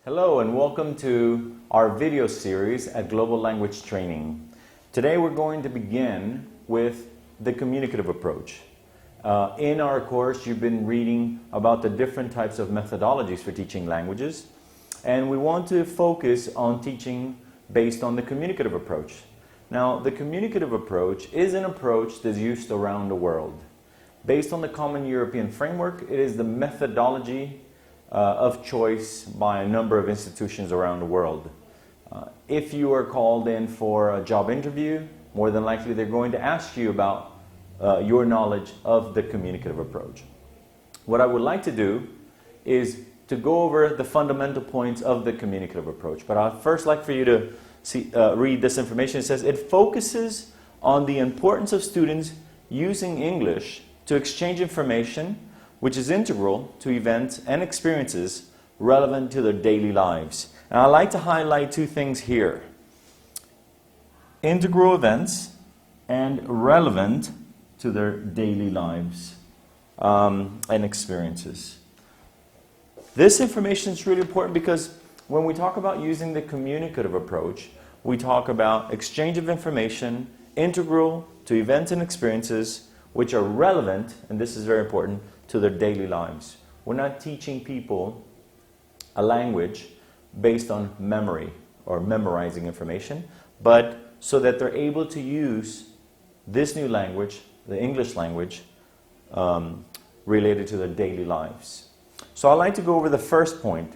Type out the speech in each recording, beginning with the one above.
Hello and welcome to our video series at Global Language Training. Today we're going to begin with the communicative approach. In our course you've been reading about the different types of methodologies for teaching languages, and we want to focus on teaching based on the communicative approach. Now the communicative approach is an approach that's used around the world. Based on the Common European Framework, it is the methodology of choice by a number of institutions around the world. If you are called in for a job interview, more than likely they're going to ask you about your knowledge of the communicative approach. What I would like to do is to go over the fundamental points of the communicative approach. But I'd first like for you to read this information. It says, it focuses on the importance of students using English to exchange information which is integral to events and experiences relevant to their daily lives. And I'd like to highlight two things here. Integral events and relevant to their daily lives and experiences. This information is really important because when we talk about using the communicative approach, we talk about exchange of information, integral to events and experiences, which are relevant, and this is very important, to their daily lives. We're not teaching people a language based on memory or memorizing information, but so that they're able to use this new language, the English language, related to their daily lives. So I'd like to go over the first point.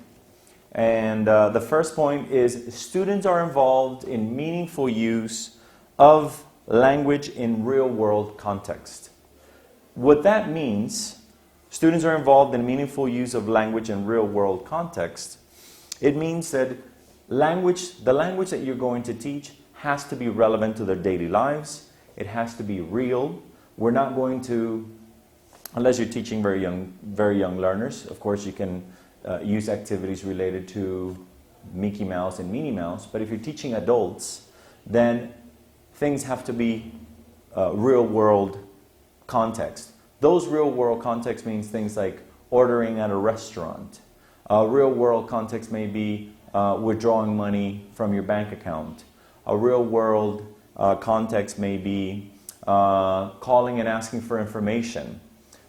And the first point is students are involved in meaningful use of language in real-world context. What that means, students are involved in meaningful use of language in real-world context. It means that the language that you're going to teach has to be relevant to their daily lives. It has to be real. We're not going to, unless you're teaching very young learners, of course you can use activities related to Mickey Mouse and Minnie Mouse, but if you're teaching adults, then things have to be real-world context. Those real-world context means things like ordering at a restaurant. Real-world context may be withdrawing money from your bank account. A real-world context may be calling and asking for information.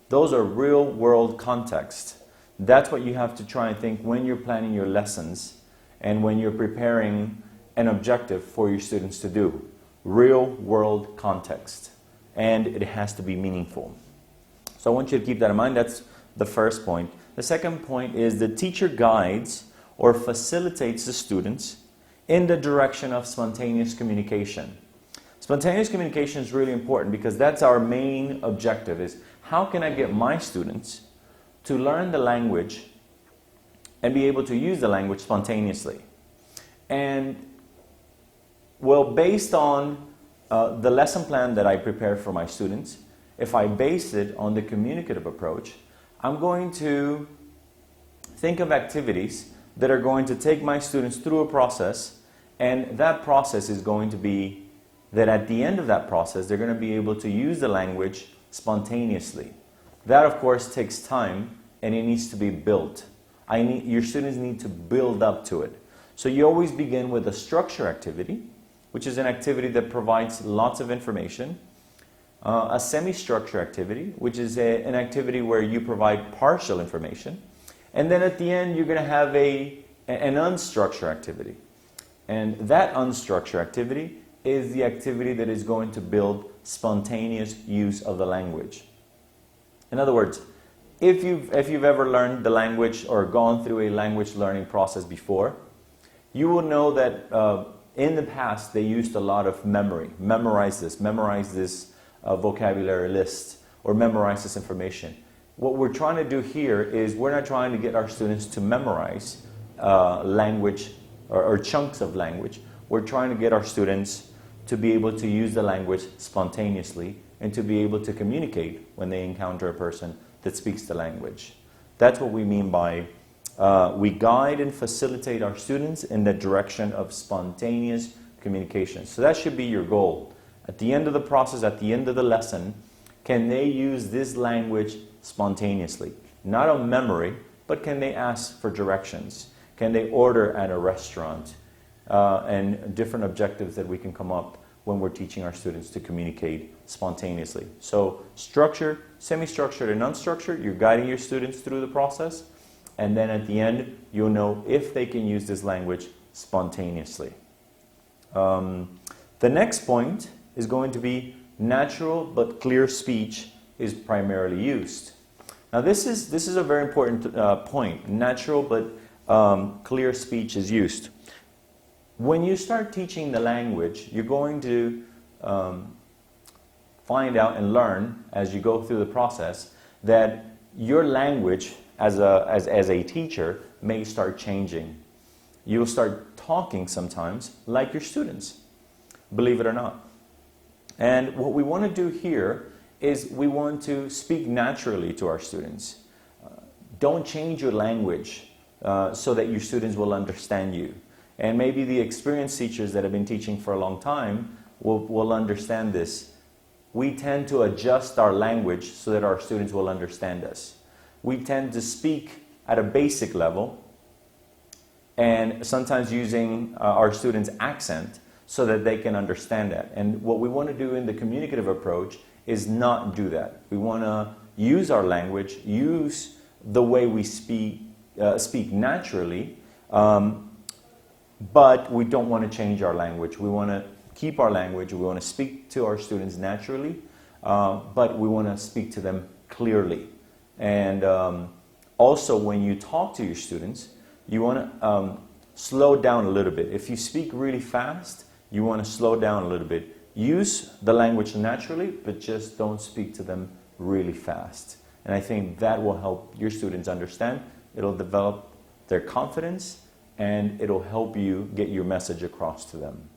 Those are real-world context. That's what you have to try and think when you're planning your lessons and when you're preparing an objective for your students to do. Real-world context. And it has to be meaningful. So I want you to keep that in mind. That's the first point. The second point is the teacher guides or facilitates the students in the direction of spontaneous communication. Spontaneous communication is really important because that's our main objective, is how can I get my students to learn the language and be able to use the language spontaneously. And well, based on the lesson plan that I prepare for my students, if I base it on the communicative approach, I'm going to think of activities that are going to take my students through a process, and that process is going to be that at the end of that process they're going to be able to use the language spontaneously. That of course takes time and it needs to be built. Your students need to build up to it. So you always begin with a structure activity, which is an activity that provides lots of information. A semi-structure activity, which is an activity where you provide partial information. And then at the end you're going to have an unstructured activity. And that unstructured activity is the activity that is going to build spontaneous use of the language. In other words, if you've ever learned the language or gone through a language learning process before, you will know that in the past they used a lot of memory. Memorize this vocabulary list, or memorize this information. What we're trying to do here is we're not trying to get our students to memorize language or chunks of language. We're trying to get our students to be able to use the language spontaneously and to be able to communicate when they encounter a person that speaks the language. That's what we mean by we guide and facilitate our students in the direction of spontaneous communication. So that should be your goal. At the end of the process, at the end of the lesson, can they use this language spontaneously? Not on memory, but can they ask for directions? Can they order at a restaurant? And different objectives that we can come up when we're teaching our students to communicate spontaneously. So structured, semi-structured, and unstructured, you're guiding your students through the process. And then at the end, you'll know if they can use this language spontaneously. The next point is going to be natural but clear speech is primarily used. Now this is a very important point. Natural but clear speech is used. When you start teaching the language, you're going to find out and learn as you go through the process that your language as a teacher may start changing. You'll start talking sometimes like your students, believe it or not. And what we want to do here is we want to speak naturally to our students. Don't change your language so that your students will understand you. And maybe the experienced teachers that have been teaching for a long time will understand this. We tend to adjust our language so that our students will understand us. We tend to speak at a basic level and sometimes using our students' accent so that they can understand that. And what we want to do in the communicative approach is not do that. We want to use our language, use the way we speak naturally, but we don't want to change our language. We want to keep our language. We want to speak to our students naturally, but we want to speak to them clearly. And also, when you talk to your students, you want to slow down a little bit. If you speak really fast, you want to slow down a little bit. Use the language naturally, but just don't speak to them really fast. And I think that will help your students understand. It'll develop their confidence, and it'll help you get your message across to them.